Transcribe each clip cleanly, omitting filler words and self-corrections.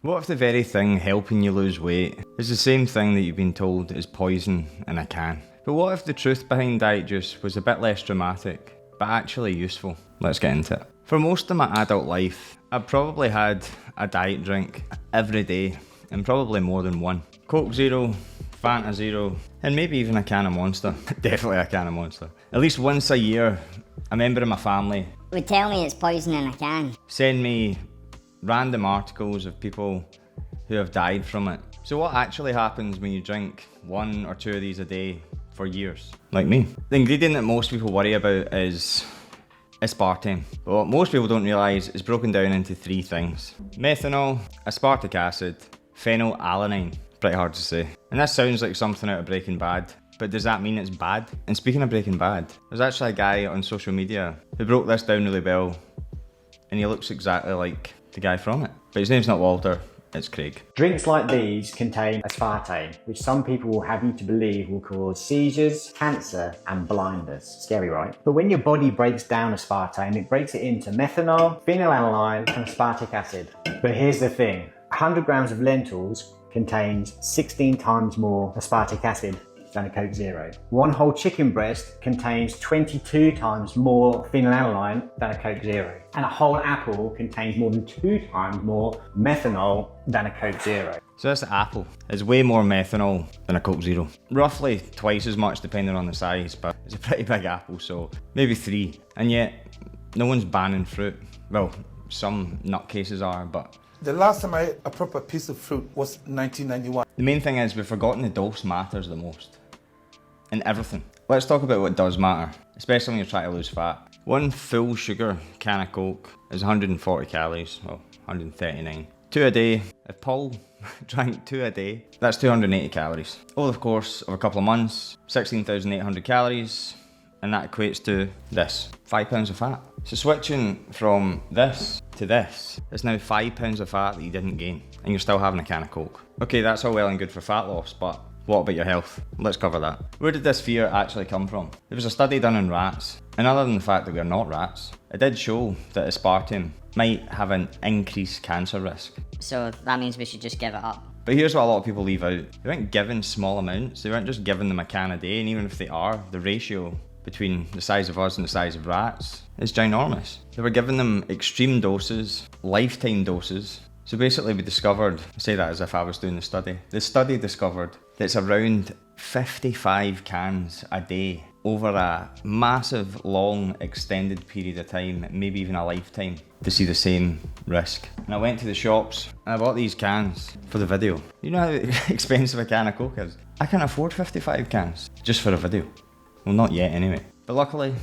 What if the very thing helping you lose weight is the same thing that you've been told is poison in a can? But what if the truth behind diet juice was a bit less dramatic, but actually useful? Let's get into it. For most of my adult life, I've probably had a diet drink every day, and probably more than one. Coke Zero, Fanta Zero, and maybe even a can of Monster. Definitely a can of Monster. At least once a year, a member of my family would tell me it's poison in a can. Send me random articles of people who have died from it. So what actually happens when you drink 1 or 2 of these a day for years, like me? The ingredient that most people worry about is aspartame. But what most people don't realise is broken down into 3 things: methanol, aspartic acid, phenylalanine. Pretty hard to say. And this sounds like something out of Breaking Bad, but does that mean it's bad? And speaking of Breaking Bad, there's actually a guy on social media who broke this down really well, and he looks exactly like the guy from it. But his name's not Walter, it's Craig. Drinks like these contain aspartame, which some people will have you to believe will cause seizures, cancer, and blindness. Scary, right? But when your body breaks down aspartame, it breaks it into methanol, phenylalanine, and aspartic acid. But here's the thing, 100 grams of lentils contains 16 times more aspartic acid than a Coke Zero. 1 whole chicken breast contains 22 times more phenylalanine than a Coke Zero. And a whole apple contains more than 2 times more methanol than a Coke Zero. So this apple is way more methanol than a Coke Zero. Roughly twice as much depending on the size, but it's a pretty big apple, so maybe 3. And yet, no one's banning fruit. Well, some nutcases are, but the last time I ate a proper piece of fruit was 1991. the main thing is we've forgotten the dose matters the most. In everything. Let's talk about what does matter, especially when you're trying to lose fat. 1 full sugar can of Coke is 140 calories, well, 139. 2 a day. If Paul drank 2 a day, that's 280 calories. Over the course of a couple of months, 16,800 calories, and that equates to this, 5 pounds of fat. So switching from this to this, it's now 5 pounds of fat that you didn't gain, and you're still having a can of Coke. Okay, that's all well and good for fat loss, but what about your health? Let's cover that. Where did this fear actually come from? There was a study done on rats, and other than the fact that we're not rats, it did show that aspartame might have an increased cancer risk. So that means we should just give it up. But here's what a lot of people leave out. They weren't given small amounts, they weren't just giving them a can a day, and even if they are, the ratio between the size of us and the size of rats is ginormous. They were giving them extreme doses, lifetime doses. So basically we discovered, I say that as if I was doing the study. The study discovered that it's around 55 cans a day over a massive, long, extended period of time, maybe even a lifetime, to see the same risk. And I went to the shops and I bought these cans for the video. You know how expensive a can of Coke is? I can't afford 55 cans just for a video. Well, not yet anyway. But luckily,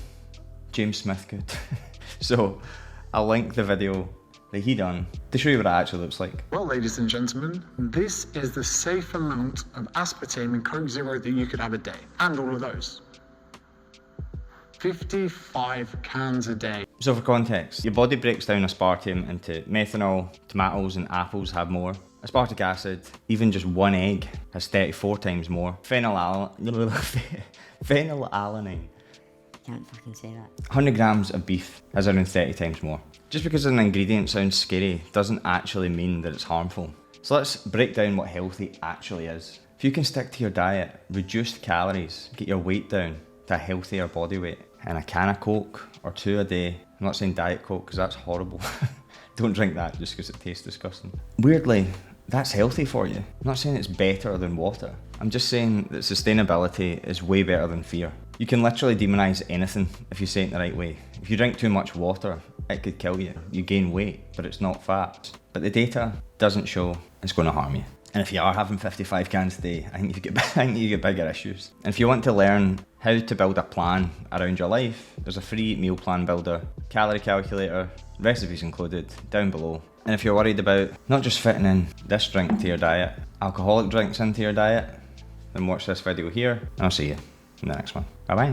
James Smith could. So I'll link the video that he done to show you what it actually looks like. Well, ladies and gentlemen, this is the safe amount of aspartame in Coke Zero that you could have a day. And all of those. 55 cans a day. So for context, your body breaks down aspartame into methanol, tomatoes and apples have more. Aspartic acid, even just 1 egg, has 34 times more. Phenylalanine. Can't fucking say that. 100 grams of beef has around 30 times more. Just because an ingredient sounds scary doesn't actually mean that it's harmful. So let's break down what healthy actually is. If you can stick to your diet, reduce calories, get your weight down to a healthier body weight, and a can of Coke or 2 a day, I'm not saying Diet Coke because that's horrible. Don't drink that just because it tastes disgusting. Weirdly, that's healthy for you. I'm not saying it's better than water. I'm just saying that sustainability is way better than fear. You can literally demonise anything if you say it the right way. If you drink too much water, it could kill you. You gain weight, but it's not fat. But the data doesn't show it's going to harm you. And if you are having 55 cans a day, I think you get bigger issues. And if you want to learn how to build a plan around your life, there's a free meal plan builder, calorie calculator, recipes included, down below. And if you're worried about not just fitting in this drink to your diet, alcoholic drinks into your diet, then watch this video here, and I'll see you in the next one. Bye bye.